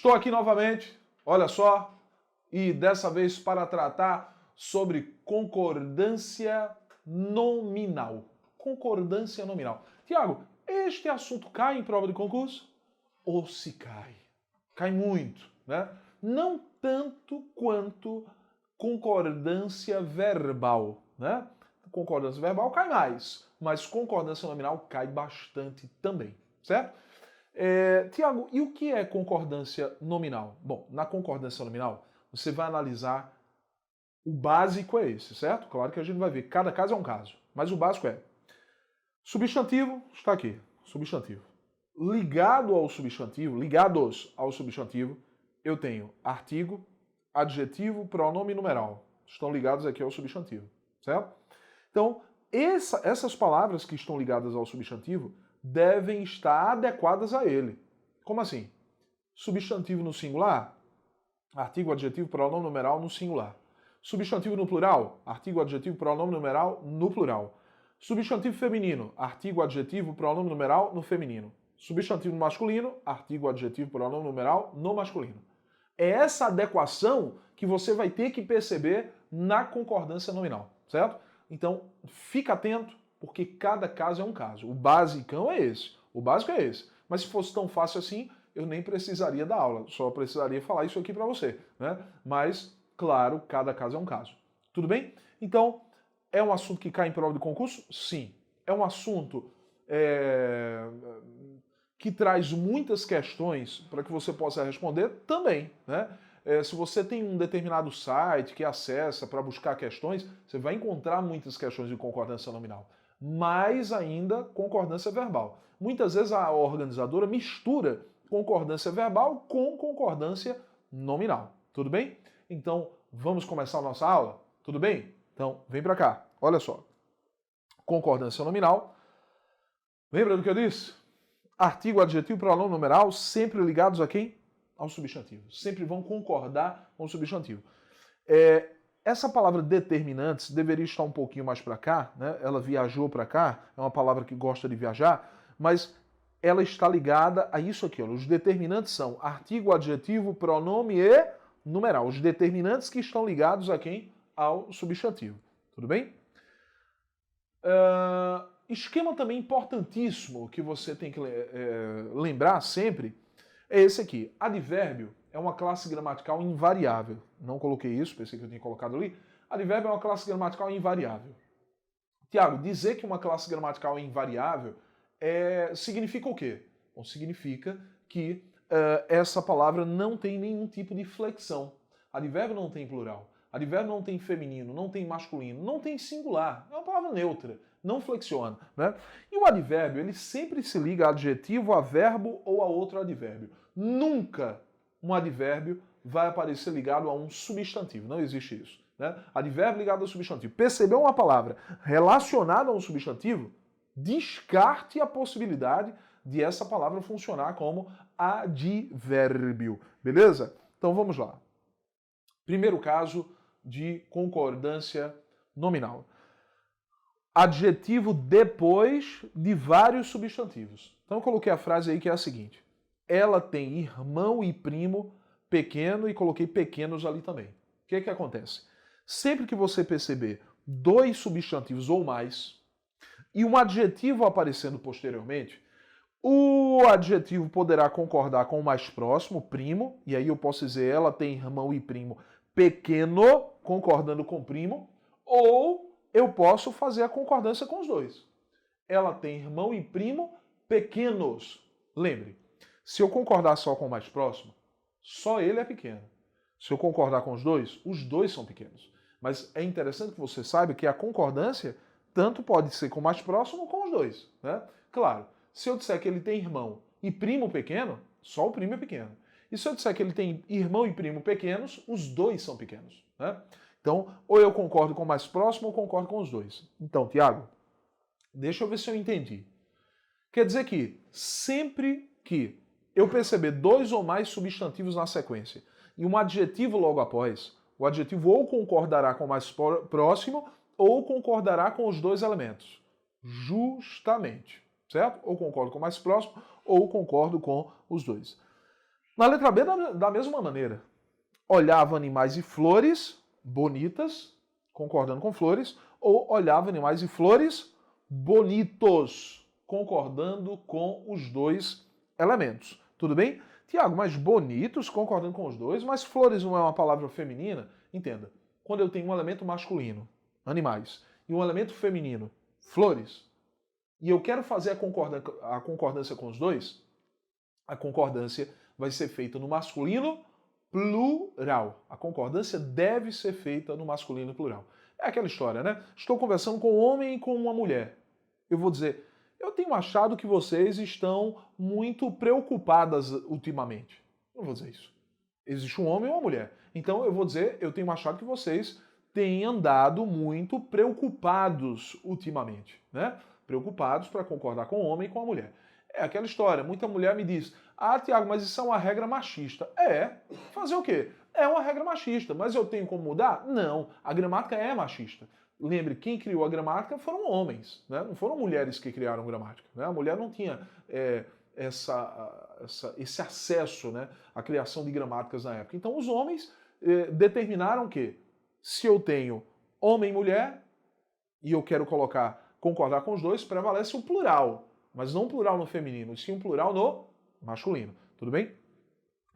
Estou aqui novamente, olha só, e dessa vez para tratar sobre concordância nominal. Concordância nominal. Tiago, este assunto cai em prova de concurso? Ou se cai? Cai muito, né? Não tanto quanto concordância verbal, né? Concordância verbal cai mais, mas concordância nominal cai bastante também, certo? Tiago, e o que é concordância nominal? Bom, na concordância nominal, você vai analisar o básico é esse, certo? Claro que a gente vai ver, cada caso é um caso, mas o básico é substantivo, está aqui, substantivo. Ligados ao substantivo, eu tenho artigo, adjetivo, pronome e numeral. Estão ligados aqui ao substantivo, certo? Então, essas palavras que estão ligadas ao substantivo devem estar adequadas a ele. Como assim? Substantivo no singular, artigo, adjetivo, pronome, numeral no singular. Substantivo no plural, artigo, adjetivo, pronome, numeral no plural. Substantivo feminino, artigo, adjetivo, pronome, numeral no feminino. Substantivo masculino, artigo, adjetivo, pronome, numeral no masculino. É essa adequação que você vai ter que perceber na concordância nominal, certo? Então, fica atento, porque cada caso é um caso. O basicão é esse. O básico é esse. Mas se fosse tão fácil assim, eu nem precisaria dar aula. Só precisaria falar isso aqui para você, né? Mas, claro, cada caso é um caso. Tudo bem? Então, é um assunto que cai em prova de concurso? Sim. É um assunto que traz muitas questões para que você possa responder? Também, né? Se você tem um determinado site que acessa para buscar questões, você vai encontrar muitas questões de concordância nominal. Mais ainda, concordância verbal. Muitas vezes a organizadora mistura concordância verbal com concordância nominal. Tudo bem? Então, vamos começar a nossa aula? Tudo bem? Então, vem para cá. Olha só. Concordância nominal. Lembra do que eu disse? Artigo, adjetivo, pronome, numeral, sempre ligados a quem? Ao substantivo. Sempre vão concordar com o substantivo. Essa palavra determinantes deveria estar um pouquinho mais para cá, né? Ela viajou para cá, é uma palavra que gosta de viajar, mas ela está ligada a isso aqui. Ó. Os determinantes são artigo, adjetivo, pronome e numeral. Os determinantes que estão ligados a quem? Ao substantivo. Tudo bem? Esquema também importantíssimo que você tem que lembrar sempre é esse aqui. Advérbio é uma classe gramatical invariável. Não coloquei isso, pensei que eu tinha colocado ali. Advérbio é uma classe gramatical invariável. Tiago, dizer que uma classe gramatical é invariável significa o quê? Bom, significa que essa palavra não tem nenhum tipo de flexão. Advérbio não tem plural. Advérbio não tem feminino, não tem masculino, não tem singular. É uma palavra neutra, não flexiona, né? E o advérbio, ele sempre se liga a adjetivo, a verbo ou a outro advérbio. Nunca um advérbio vai aparecer ligado a um substantivo. Não existe isso, né? Advérbio ligado ao substantivo. Percebeu uma palavra relacionada a um substantivo? Descarte a possibilidade de essa palavra funcionar como advérbio. Beleza? Então vamos lá. Primeiro caso de concordância nominal. Adjetivo depois de vários substantivos. Então eu coloquei a frase aí que é a seguinte. Ela tem irmão e primo pequeno e coloquei pequenos ali também. O que acontece? Sempre que você perceber dois substantivos ou mais e um adjetivo aparecendo posteriormente, o adjetivo poderá concordar com o mais próximo, primo, e aí eu posso dizer ela tem irmão e primo pequeno, concordando com primo, ou eu posso fazer a concordância com os dois. Ela tem irmão e primo pequenos. Lembre, se eu concordar só com o mais próximo, só ele é pequeno. Se eu concordar com os dois são pequenos. Mas é interessante que você saiba que a concordância tanto pode ser com o mais próximo como com os dois, né? Claro, se eu disser que ele tem irmão e primo pequeno, só o primo é pequeno. E se eu disser que ele tem irmão e primo pequenos, os dois são pequenos, né? Então, ou eu concordo com o mais próximo ou concordo com os dois. Então, Tiago, deixa eu ver se eu entendi. Quer dizer que sempre que eu perceber dois ou mais substantivos na sequência e um adjetivo logo após, o adjetivo ou concordará com o mais próximo ou concordará com os dois elementos. Justamente, certo? Ou concordo com o mais próximo ou concordo com os dois. Na letra B, da mesma maneira. Olhava animais e flores bonitas, concordando com flores, ou olhava animais e flores bonitos, concordando com os dois elementos. Tudo bem? Tiago, mas bonitos, concordando com os dois, mas flores não é uma palavra feminina? Entenda, quando eu tenho um elemento masculino, animais, e um elemento feminino, flores, e eu quero fazer a concordância com os dois, a concordância vai ser feita no masculino plural. A concordância deve ser feita no masculino plural. É aquela história, né? Estou conversando com um homem e com uma mulher. Eu vou dizer, eu tenho achado que vocês estão muito preocupadas ultimamente. Não vou dizer isso. Existe um homem e uma mulher. Então eu vou dizer, eu tenho achado que vocês têm andado muito preocupados ultimamente, né? Preocupados para concordar com o homem e com a mulher. É aquela história, muita mulher me diz, ah, Tiago, mas isso é uma regra machista. É, fazer o quê? É uma regra machista, mas eu tenho como mudar? Não, a gramática é machista. Lembre, quem criou a gramática foram homens, né? Não foram mulheres que criaram gramática. Né? A mulher não tinha esse acesso, né, à criação de gramáticas na época. Então os homens determinaram que se eu tenho homem e mulher, e eu quero concordar com os dois, prevalece o plural. Mas não um plural no feminino, sim um plural no masculino. Tudo bem?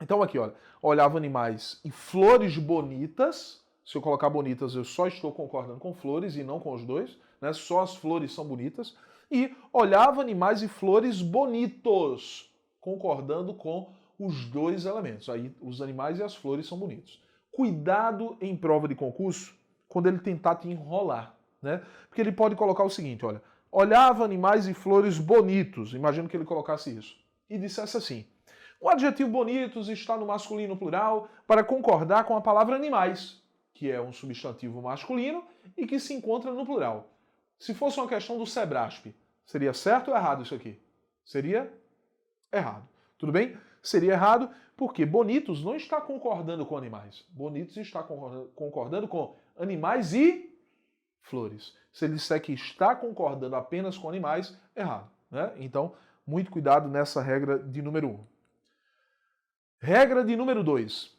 Então aqui, olha, olhava animais e flores bonitas. Se eu colocar bonitas, eu só estou concordando com flores e não com os dois, né? Só as flores são bonitas. E olhava animais e flores bonitos, concordando com os dois elementos. Aí os animais e as flores são bonitos. Cuidado em prova de concurso quando ele tentar te enrolar, né? Porque ele pode colocar o seguinte, olha, olhava animais e flores bonitos, imagino que ele colocasse isso, e dissesse assim, o adjetivo bonitos está no masculino plural para concordar com a palavra animais, que é um substantivo masculino e que se encontra no plural. Se fosse uma questão do Sebrasp, seria certo ou errado isso aqui? Seria errado. Tudo bem? Seria errado porque bonitos não está concordando com animais. Bonitos está concordando com animais e flores. Se ele disser que está concordando apenas com animais, errado. Né? Então, muito cuidado nessa regra de número 1. Regra de número 2.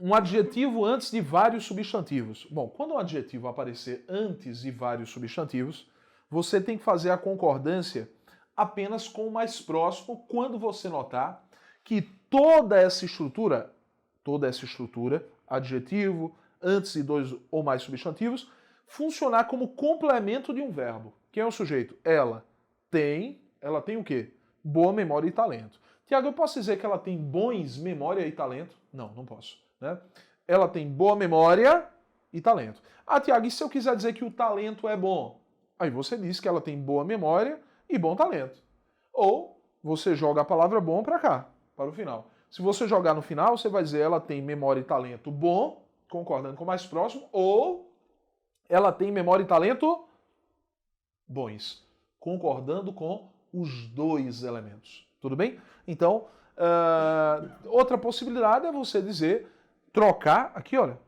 Um adjetivo antes de vários substantivos. Bom, quando um adjetivo aparecer antes de vários substantivos, você tem que fazer a concordância apenas com o mais próximo quando você notar que toda essa estrutura, adjetivo, antes de dois ou mais substantivos, funcionar como complemento de um verbo. Quem é o sujeito? Ela tem o quê? Boa memória e talento. Tiago, eu posso dizer que ela tem bons memória e talento? Não, não posso. Né? Ela tem boa memória e talento. Ah, Tiago, e se eu quiser dizer que o talento é bom? Aí você diz que ela tem boa memória e bom talento. Ou você joga a palavra bom para cá, para o final. Se você jogar no final, você vai dizer ela tem memória e talento bom, concordando com o mais próximo, ou ela tem memória e talento bons, concordando com os dois elementos. Tudo bem? Então, outra possibilidade é você dizer, trocar, aqui olha,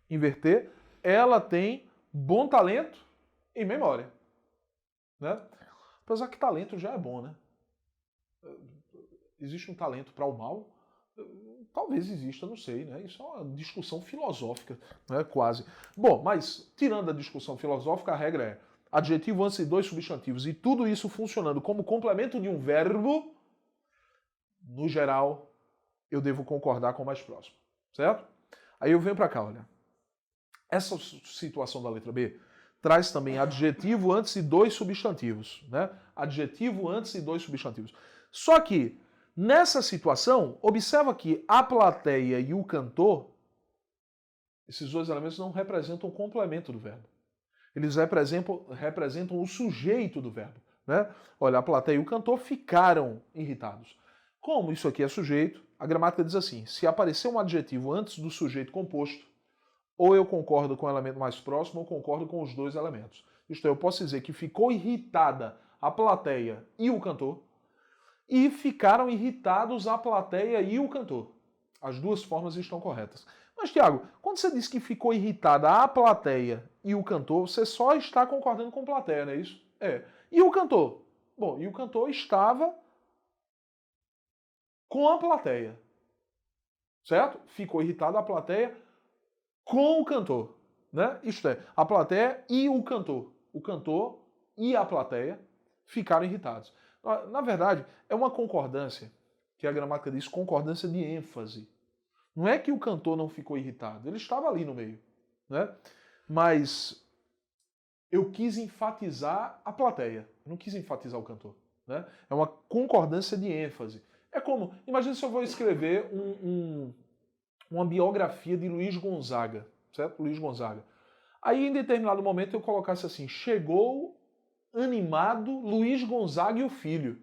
inverter, ela tem bom talento e memória. Né? Apesar que talento já é bom, né? Existe um talento para o mal? Talvez exista, não sei, né? Isso é uma discussão filosófica, né? Quase. Bom, mas tirando a discussão filosófica, a regra é adjetivo antes de dois substantivos e tudo isso funcionando como complemento de um verbo, no geral, eu devo concordar com o mais próximo, certo? Aí eu venho para cá, olha. Essa situação da letra B traz também adjetivo antes de dois substantivos, né? Adjetivo antes de dois substantivos. Só que, nessa situação, observa que a plateia e o cantor, esses dois elementos não representam o complemento do verbo. Eles representam o sujeito do verbo. Né? Olha, a plateia e o cantor ficaram irritados. Como isso aqui é sujeito, a gramática diz assim, se aparecer um adjetivo antes do sujeito composto, ou eu concordo com o elemento mais próximo, ou concordo com os dois elementos. Isto é, eu posso dizer que ficou irritada a plateia e o cantor, e ficaram irritados a plateia e o cantor. As duas formas estão corretas. Mas, Tiago, quando você diz que ficou irritada a plateia e o cantor, você só está concordando com a plateia, não é isso? É. E o cantor? Bom, e o cantor estava com a plateia. certo? Ficou irritada a plateia com o cantor, né? Isto é, a plateia e o cantor e a plateia ficaram irritados. Na verdade, é uma concordância, que a gramática diz concordância de ênfase. Não é que o cantor não ficou irritado, ele estava ali no meio, né? Mas eu quis enfatizar a plateia, eu não quis enfatizar o cantor, né? É uma concordância de ênfase. É como, imagina se eu vou escrever uma biografia de Luiz Gonzaga, certo? Luiz Gonzaga. Aí, em determinado momento, eu colocasse assim, chegou animado Luiz Gonzaga e o filho.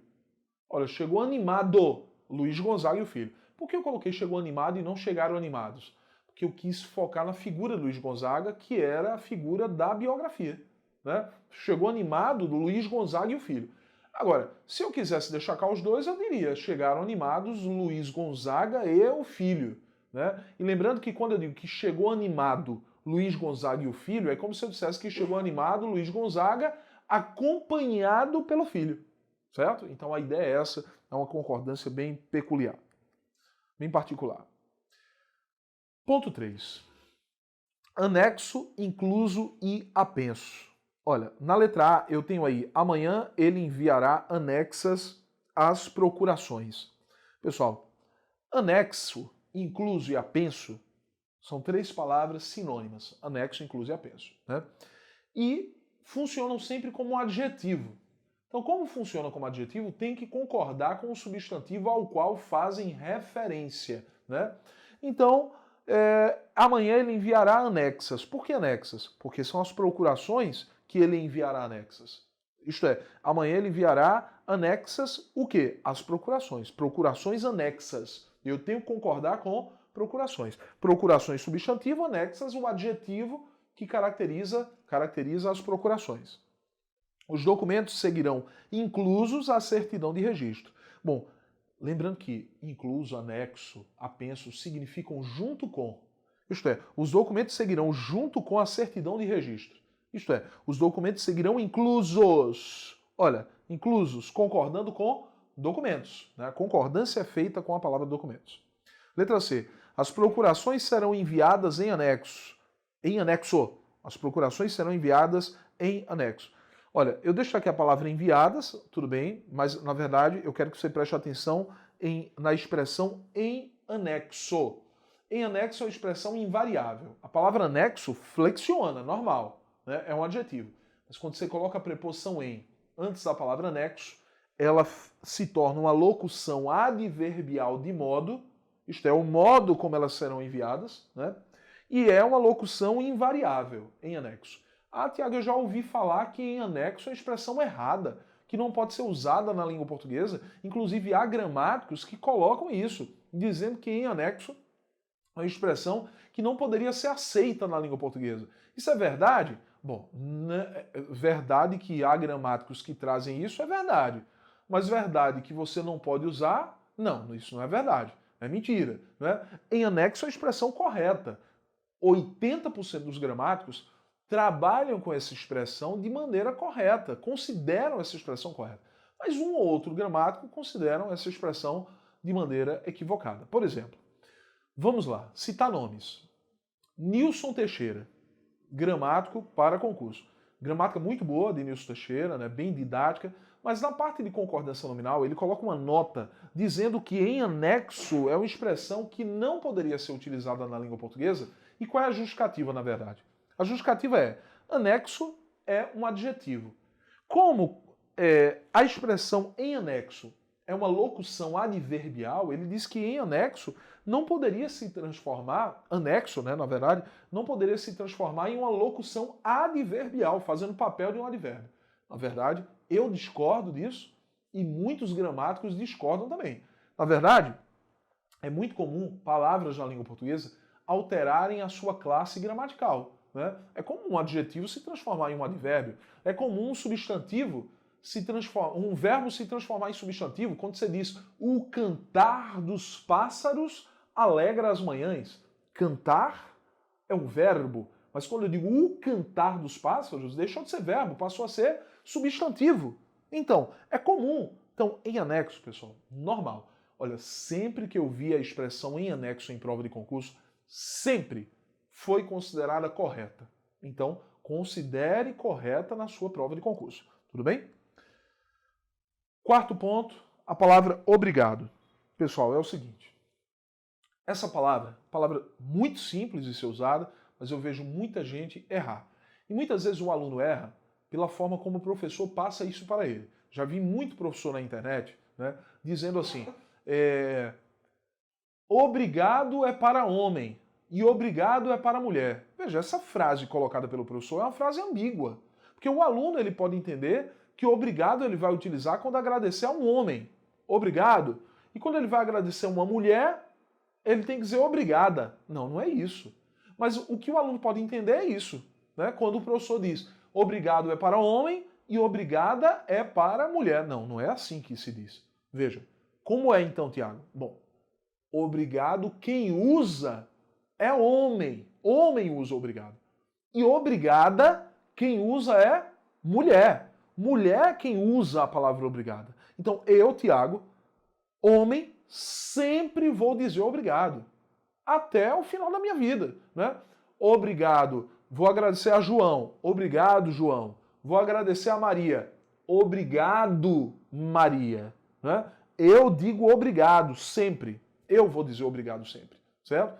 Olha, chegou animado Luiz Gonzaga e o filho. Por que eu coloquei chegou animado e não chegaram animados? Porque eu quis focar na figura do Luiz Gonzaga, que era a figura da biografia, né? Chegou animado do Luiz Gonzaga e o filho. Agora, se eu quisesse destacar os dois, eu diria, chegaram animados Luiz Gonzaga e o filho, né? E lembrando que quando eu digo que chegou animado Luiz Gonzaga e o filho, é como se eu dissesse que chegou animado Luiz Gonzaga acompanhado pelo filho, certo? Então a ideia é essa, é uma concordância bem peculiar, bem particular. Ponto 3. Anexo, incluso e apenso. Olha, na letra A eu tenho aí, amanhã ele enviará anexas às procurações. Pessoal, anexo, incluso e apenso são 3 palavras sinônimas. Anexo, incluso e apenso, né? E funcionam sempre como adjetivo. Então, como funciona como adjetivo, tem que concordar com o substantivo ao qual fazem referência, né? Então, amanhã ele enviará anexas. Por que anexas? Porque são as procurações que ele enviará anexas. Isto é, amanhã ele enviará anexas o quê? As procurações. Procurações anexas. Eu tenho que concordar com procurações. Procurações substantivo, anexas o adjetivo que caracteriza as procurações. Os documentos seguirão inclusos a certidão de registro. Bom, lembrando que incluso, anexo, apenso significam junto com. Isto é, os documentos seguirão junto com a certidão de registro. Isto é, os documentos seguirão inclusos. Olha, inclusos, concordando com documentos. Né? A concordância é feita com a palavra documentos. Letra C. As procurações serão enviadas em anexo. Em anexo. As procurações serão enviadas em anexo. Olha, eu deixo aqui a palavra enviadas, tudo bem, mas na verdade eu quero que você preste atenção na expressão em anexo. Em anexo é uma expressão invariável. A palavra anexo flexiona, normal, né? É um adjetivo. Mas quando você coloca a preposição em antes da palavra anexo, ela se torna uma locução adverbial de modo, isto é, o modo como elas serão enviadas, né? E é uma locução invariável em anexo. Ah, Tiago, eu já ouvi falar que em anexo é uma expressão errada, que não pode ser usada na língua portuguesa. Inclusive há gramáticos que colocam isso, dizendo que em anexo é uma expressão que não poderia ser aceita na língua portuguesa. Isso é verdade? Bom, verdade que há gramáticos que trazem isso é verdade. Mas verdade que você não pode usar? Não, isso não é verdade. É mentira. Né? Em anexo é a expressão correta. 80% dos gramáticos trabalham com essa expressão de maneira correta, consideram essa expressão correta. Mas um ou outro gramático consideram essa expressão de maneira equivocada. Por exemplo, vamos lá, citar nomes. Nilson Teixeira, gramático para concurso. Gramática muito boa de Nilson Teixeira, né, bem didática, mas na parte de concordância nominal ele coloca uma nota dizendo que em anexo é uma expressão que não poderia ser utilizada na língua portuguesa. E qual é a justificativa, na verdade? A justificativa é, anexo é um adjetivo. Como a expressão em anexo é uma locução adverbial, ele diz que em anexo não poderia se transformar, anexo, né, na verdade, não poderia se transformar em uma locução adverbial, fazendo papel de um advérbio. Na verdade, eu discordo disso e muitos gramáticos discordam também. Na verdade, é muito comum palavras na língua portuguesa alterarem a sua classe gramatical. Né? É comum um adjetivo se transformar em um advérbio. É comum um substantivo um verbo se transformar em substantivo quando você diz o cantar dos pássaros alegra as manhãs. Cantar é um verbo, mas quando eu digo o cantar dos pássaros, deixou de ser verbo, passou a ser substantivo. Então, é comum. Então, em anexo, pessoal, normal. Olha, sempre que eu vi a expressão em anexo em prova de concurso, sempre foi considerada correta. Então, considere correta na sua prova de concurso. Tudo bem? Quarto ponto, a palavra obrigado. Pessoal, é o seguinte. Essa palavra muito simples de ser usada, mas eu vejo muita gente errar. E muitas vezes o aluno erra pela forma como o professor passa isso para ele. Já vi muito professor na internet, né, dizendo assim, obrigado é para homem e obrigado é para mulher. Veja, essa frase colocada pelo professor é uma frase ambígua. Porque o aluno ele pode entender que obrigado ele vai utilizar quando agradecer a um homem. Obrigado. E quando ele vai agradecer a uma mulher, ele tem que dizer obrigada. Não, não é isso. Mas o que o aluno pode entender é isso. Né? Quando o professor diz obrigado é para homem e obrigada é para mulher. Não, não é assim que se diz. Veja, como é então, Tiago? Bom, obrigado, quem usa é homem. Homem usa obrigado. E obrigada, quem usa é mulher. Mulher quem usa a palavra obrigada. Então, eu, Tiago, homem, sempre vou dizer obrigado. Até o final da minha vida. Né? Obrigado. Vou agradecer a João. Obrigado, João. Vou agradecer a Maria. Obrigado, Maria. Né? Eu digo obrigado sempre. Eu vou dizer obrigado sempre. Certo?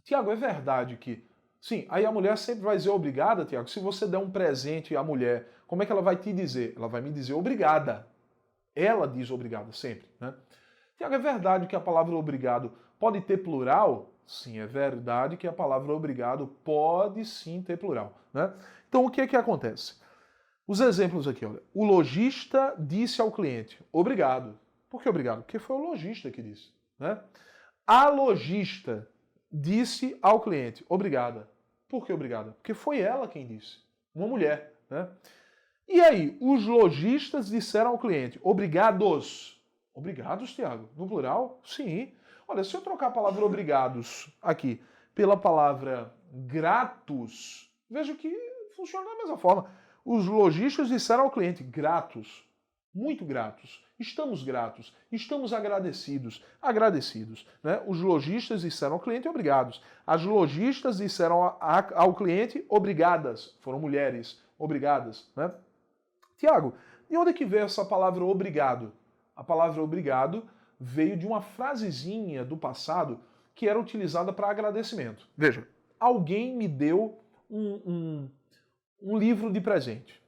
Tiago, é verdade que... Sim, aí a mulher sempre vai dizer obrigada, Tiago. Se você der um presente à mulher, como é que ela vai te dizer? Ela vai me dizer obrigada. Ela diz obrigada sempre. Né? Tiago, é verdade que a palavra obrigado pode ter plural? Sim, é verdade que a palavra obrigado pode sim ter plural. Né? Então, o que é que acontece? Os exemplos aqui, olha. O lojista disse ao cliente, obrigado. Por que obrigado? Porque foi o lojista que disse. Né? A lojista disse ao cliente, obrigada. Por que obrigada? Porque foi ela quem disse. Uma mulher. Né? E aí, os lojistas disseram ao cliente, obrigados. Obrigados, Tiago? No plural? Sim. Olha, se eu trocar a palavra obrigados aqui pela palavra gratos, veja que funciona da mesma forma. Os lojistas disseram ao cliente, gratos, muito gratos, estamos agradecidos, agradecidos. Né? Os lojistas disseram ao cliente, obrigados. As lojistas disseram ao cliente, obrigadas, foram mulheres, obrigadas. Né? Tiago, de onde é que veio essa palavra obrigado? A palavra obrigado veio de uma frasezinha do passado que era utilizada para agradecimento. Veja, alguém me deu um livro de presente.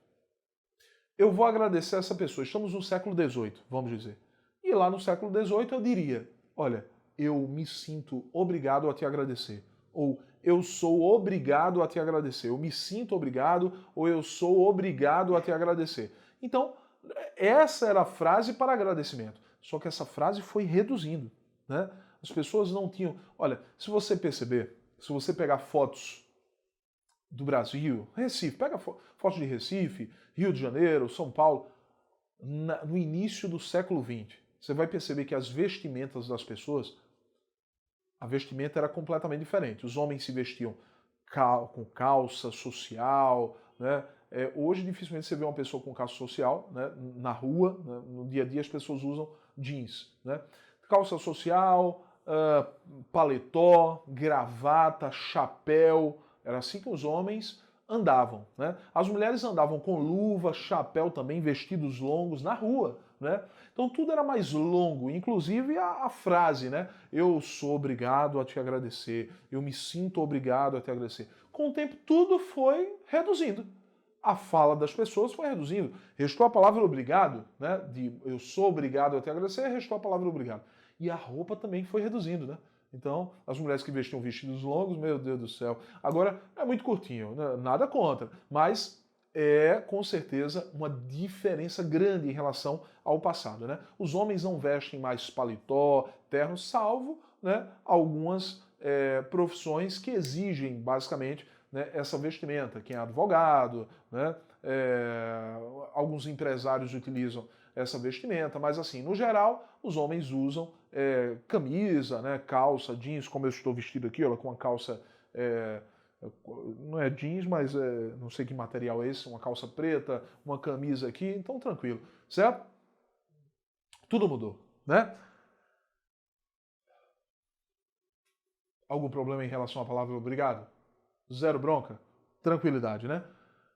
Eu vou agradecer a essa pessoa. Estamos no século XVIII, vamos dizer. E lá no século XVIII eu diria, olha, eu me sinto obrigado a te agradecer. Ou eu sou obrigado a te agradecer. Eu me sinto obrigado ou eu sou obrigado a te agradecer. Então, essa era a frase para agradecimento. Só que essa frase foi reduzindo. Né? As pessoas não tinham... Olha, se você perceber, se você pegar fotos do Brasil, Recife, pega fotos de Recife, Rio de Janeiro, São Paulo, no início do século XX, você vai perceber que as vestimentas das pessoas, a vestimenta era completamente diferente. Os homens se vestiam com calça social, né? Hoje dificilmente você vê uma pessoa com calça social, né? Na rua, né? No dia a dia as pessoas usam jeans. Né? Calça social, paletó, gravata, chapéu, era assim que os homens andavam. Né? As mulheres andavam com luva, chapéu também, vestidos longos na rua. Né? Então tudo era mais longo, inclusive a frase, né? Eu sou obrigado a te agradecer, eu me sinto obrigado a te agradecer. Com o tempo tudo foi reduzindo. A fala das pessoas foi reduzindo. Restou a palavra obrigado, né? De eu sou obrigado a te agradecer, restou a palavra obrigado. E a roupa também foi reduzindo, né? Então, as mulheres que vestiam vestidos longos, meu Deus do céu. Agora, é muito curtinho, né? Nada contra, mas é com certeza uma diferença grande em relação ao passado, né? Os homens não vestem mais paletó, terno, salvo, né, algumas profissões que exigem basicamente, né, essa vestimenta. Quem é advogado, né, alguns empresários utilizam essa vestimenta, mas assim, no geral, os homens usam camisa, né, calça, jeans, como eu estou vestido aqui, ó, com uma calça, não é jeans, mas não sei que material é esse, uma calça preta, uma camisa aqui, então tranquilo, certo? Tudo mudou, né? Algum problema em relação à palavra obrigado? Zero bronca? Tranquilidade, né?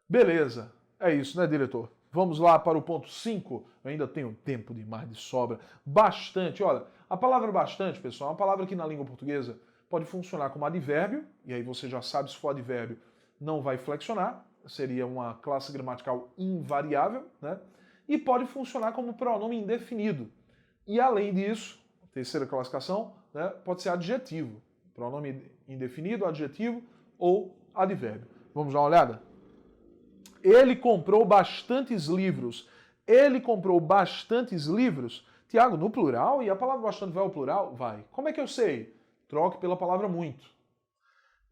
Beleza. É isso, né, diretor? Vamos lá para o ponto 5. Eu ainda tenho tempo demais de sobra. Bastante. Olha, a palavra bastante, pessoal, é uma palavra que na língua portuguesa pode funcionar como advérbio, e aí você já sabe, se for advérbio, não vai flexionar, seria uma classe gramatical invariável, né? E pode funcionar como pronome indefinido. E além disso, terceira classificação, né, pode ser adjetivo. Pronome indefinido, adjetivo ou advérbio. Vamos dar uma olhada? Ele comprou bastantes livros. Ele comprou bastantes livros. Tiago, no plural? E a palavra bastante vai ao plural? Vai. Como é que eu sei? Troque pela palavra muito.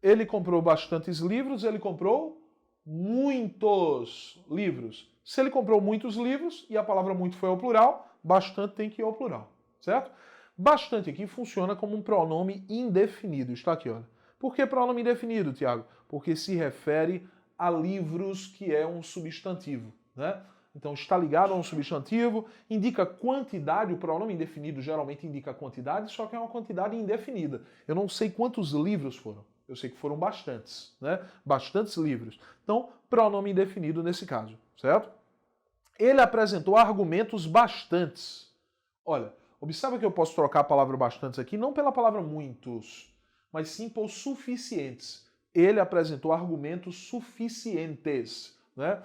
Ele comprou bastantes livros, ele comprou muitos livros. Se ele comprou muitos livros e a palavra muito foi ao plural, bastante tem que ir ao plural, certo? Bastante aqui funciona como um pronome indefinido. Está aqui, olha. Por que pronome indefinido, Tiago? Porque se refere a livros, que é um substantivo, né? Então está ligado a um substantivo, indica quantidade, o pronome indefinido geralmente indica quantidade, só que é uma quantidade indefinida. Eu não sei quantos livros foram, eu sei que foram bastantes, né? Bastantes livros. Então, pronome indefinido nesse caso, certo? Ele apresentou argumentos bastantes. Olha, observa que eu posso trocar a palavra bastantes aqui, não pela palavra muitos, mas sim por suficientes. Ele apresentou argumentos suficientes, né?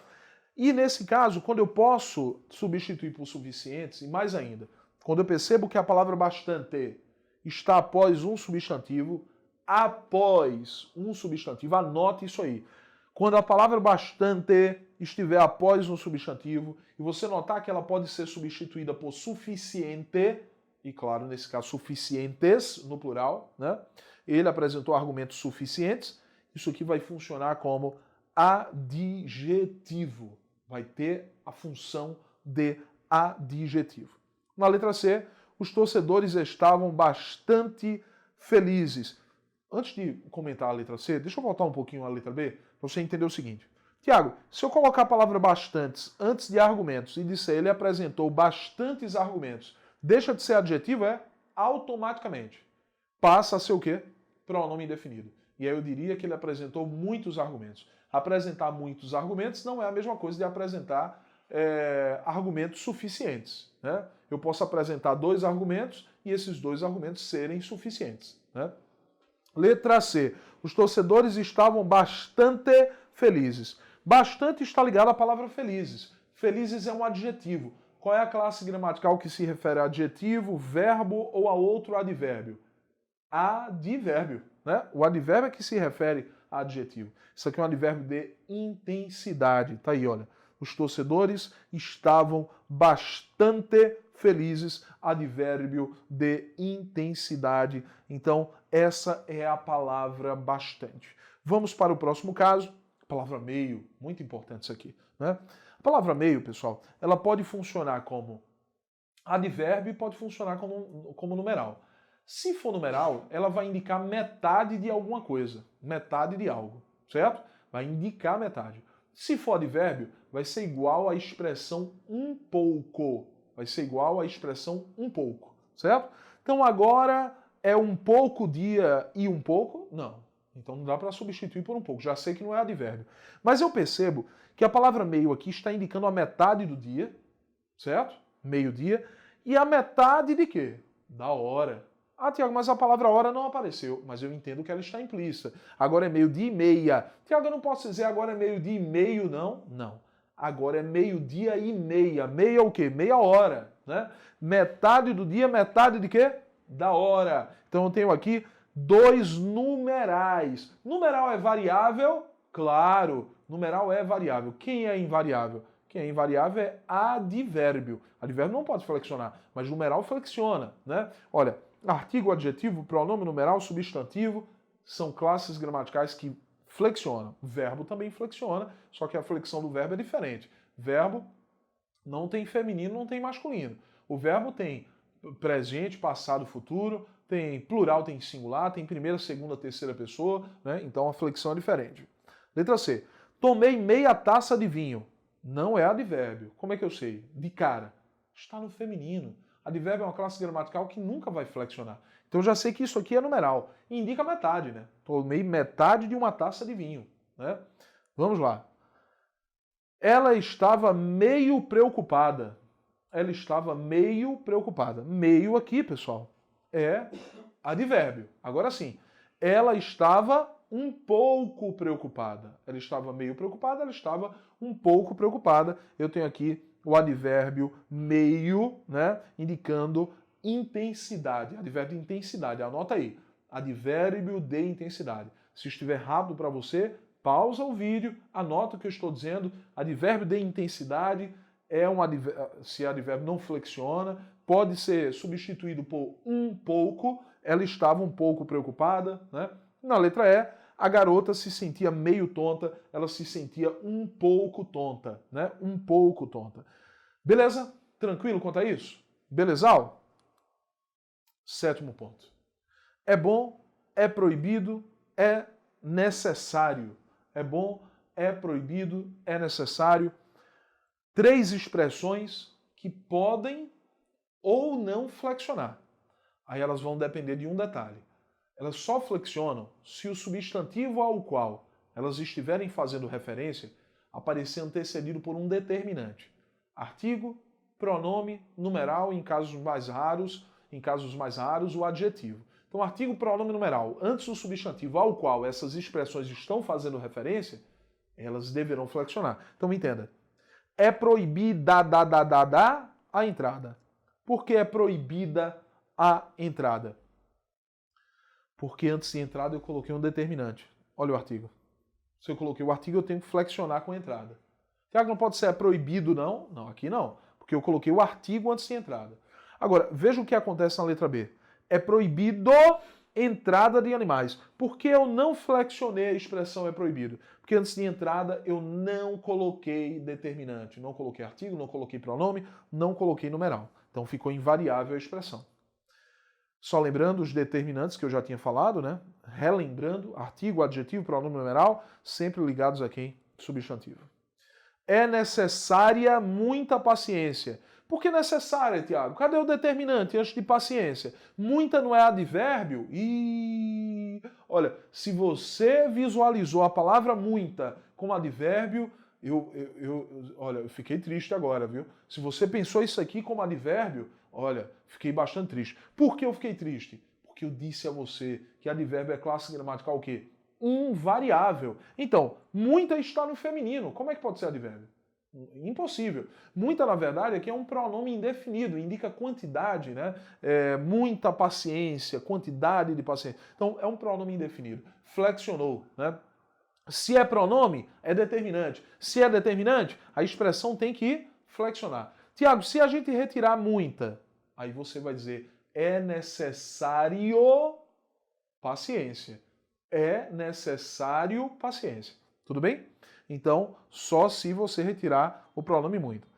E nesse caso, quando eu posso substituir por suficientes, e mais ainda, quando eu percebo que a palavra bastante está após um substantivo, anote isso aí. Quando a palavra bastante estiver após um substantivo, e você notar que ela pode ser substituída por suficiente, e claro, nesse caso, suficientes, no plural, né? Ele apresentou argumentos suficientes, isso aqui vai funcionar como adjetivo. Vai ter a função de adjetivo. Na letra C, os torcedores estavam bastante felizes. Antes de comentar a letra C, deixa eu voltar um pouquinho à letra B, para você entender o seguinte. Tiago, se eu colocar a palavra bastantes antes de argumentos e disser ele apresentou bastantes argumentos, deixa de ser adjetivo? Automaticamente. Passa a ser o quê? Pronome indefinido. E aí eu diria que ele apresentou muitos argumentos. Apresentar muitos argumentos não é a mesma coisa de apresentar argumentos suficientes, né? Eu posso apresentar 2 argumentos e esses 2 argumentos serem suficientes, né? Letra C. Os torcedores estavam bastante felizes. Bastante está ligado à palavra felizes. Felizes é um adjetivo. Qual é a classe gramatical que se refere a adjetivo, verbo ou a outro advérbio? Advérbio, né? O advérbio é que se refere a adjetivo. Isso aqui é um advérbio de intensidade. Tá aí, olha. Os torcedores estavam bastante felizes. Advérbio de intensidade. Então, essa é a palavra bastante. Vamos para o próximo caso. A palavra meio, muito importante isso aqui, né? A palavra meio, pessoal, ela pode funcionar como advérbio e pode funcionar como numeral. Se for numeral, ela vai indicar metade de alguma coisa, metade de algo, certo? Vai indicar metade. Se for advérbio, vai ser igual à expressão um pouco. Vai ser igual à expressão um pouco, certo? Então agora é um pouco dia e um pouco? Não. Então não dá para substituir por um pouco. Já sei que não é advérbio. Mas eu percebo que a palavra meio aqui está indicando a metade do dia, certo? Meio-dia. E a metade de quê? Da hora. Ah, Tiago, mas a palavra hora não apareceu. Mas eu entendo que ela está implícita. Agora é meio-dia e meia. Tiago, eu não posso dizer agora é meio-dia e meio, não? Não. Agora é meio-dia e meia. Meia o quê? Meia hora, né? Metade do dia, metade de quê? Da hora. Então eu tenho aqui 2 numerais. Numeral é variável? Claro, numeral é variável. Quem é invariável? Quem é invariável é advérbio. Advérbio não pode flexionar, mas numeral flexiona, né? Olha, artigo, adjetivo, pronome, numeral, substantivo são classes gramaticais que flexionam. Verbo também flexiona, só que a flexão do verbo é diferente. Verbo não tem feminino, não tem masculino. O verbo tem presente, passado, futuro, tem plural, tem singular, tem primeira, segunda, terceira pessoa, né? Então a flexão é diferente. Letra C. Tomei meia taça de vinho. Não é advérbio. Como é que eu sei? De cara. Está no feminino. Advérbio é uma classe gramatical que nunca vai flexionar. Então eu já sei que isso aqui é numeral. E indica metade, né? Tomei metade de uma taça de vinho, né? Vamos lá. Ela estava meio preocupada. Ela estava meio preocupada. Meio aqui, pessoal, é advérbio. Agora sim, ela estava um pouco preocupada. Ela estava meio preocupada, ela estava um pouco preocupada. Eu tenho aqui o advérbio meio, né, indicando intensidade. Advérbio de intensidade. Anota aí. Advérbio de intensidade. Se estiver rápido para você, pausa o vídeo, anota o que eu estou dizendo. Advérbio de intensidade é um advérbio, se advérbio não flexiona, pode ser substituído por um pouco. Ela estava um pouco preocupada, né? Na letra E, a garota se sentia meio tonta, ela se sentia um pouco tonta, né? Um pouco tonta. Beleza? Tranquilo quanto a isso? Belezal? Sétimo ponto. É bom, é proibido, é necessário. É bom, é proibido, é necessário. 3 expressões que podem ou não flexionar. Aí elas vão depender de um detalhe. Elas só flexionam se o substantivo ao qual elas estiverem fazendo referência aparecer antecedido por um determinante. Artigo, pronome, numeral, em casos mais raros, o adjetivo. Então, artigo, pronome, numeral, antes do substantivo ao qual essas expressões estão fazendo referência, elas deverão flexionar. Então, entenda. É proibida a entrada. Por que é proibida a entrada? Porque antes de entrada eu coloquei um determinante. Olha o artigo. Se eu coloquei o artigo, eu tenho que flexionar com a entrada. Tiago, não pode ser proibido, não? Não, aqui não. Porque eu coloquei o artigo antes de entrada. Agora, veja o que acontece na letra B. É proibido entrada de animais. Por que eu não flexionei a expressão é proibido? Porque antes de entrada eu não coloquei determinante. Não coloquei artigo, não coloquei pronome, não coloquei numeral. Então ficou invariável a expressão. Só lembrando os determinantes que eu já tinha falado, né? Relembrando, artigo, adjetivo, pronome, numeral, sempre ligados a quem? Substantivo. É necessária muita paciência. Por que necessária, Tiago? Cadê o determinante antes de paciência? Muita não é advérbio? Olha, se você visualizou a palavra muita como advérbio, olha, eu fiquei triste agora, viu? Se você pensou isso aqui como advérbio, olha, fiquei bastante triste. Por que eu fiquei triste? Porque eu disse a você que advérbio é classe gramatical o quê? Invariável. Então, muita está no feminino. Como é que pode ser advérbio? Impossível. Muita, na verdade, aqui é um pronome indefinido, indica quantidade, né? Muita paciência, quantidade de paciência. Então, é um pronome indefinido. Flexionou, né? Se é pronome, é determinante. Se é determinante, a expressão tem que flexionar. Tiago, se a gente retirar muita, aí você vai dizer é necessário paciência. É necessário paciência. Tudo bem? Então, só se você retirar o pronome muito.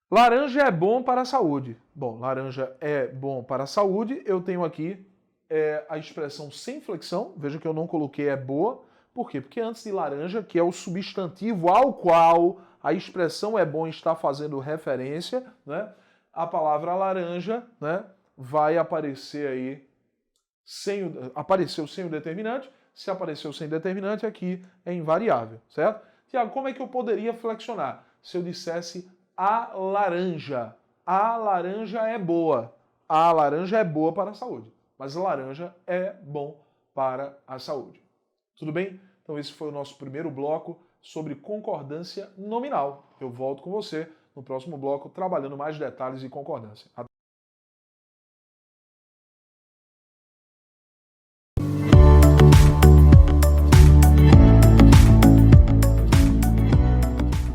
Laranja é bom para a saúde. Bom, laranja é bom para a saúde. Eu tenho aqui a expressão sem flexão. Veja que eu não coloquei é boa. Por quê? Porque antes de laranja, que é o substantivo ao qual a expressão é bom está fazendo referência, né? A palavra laranja, né, vai aparecer aí apareceu sem o determinante. Se apareceu sem determinante, aqui é invariável, certo? Tiago, como é que eu poderia flexionar? Se eu dissesse a laranja. A laranja é boa. A laranja é boa para a saúde. Mas a laranja é bom para a saúde. Tudo bem? Então esse foi o nosso primeiro bloco sobre concordância nominal. Eu volto com você no próximo bloco trabalhando mais detalhes e concordância.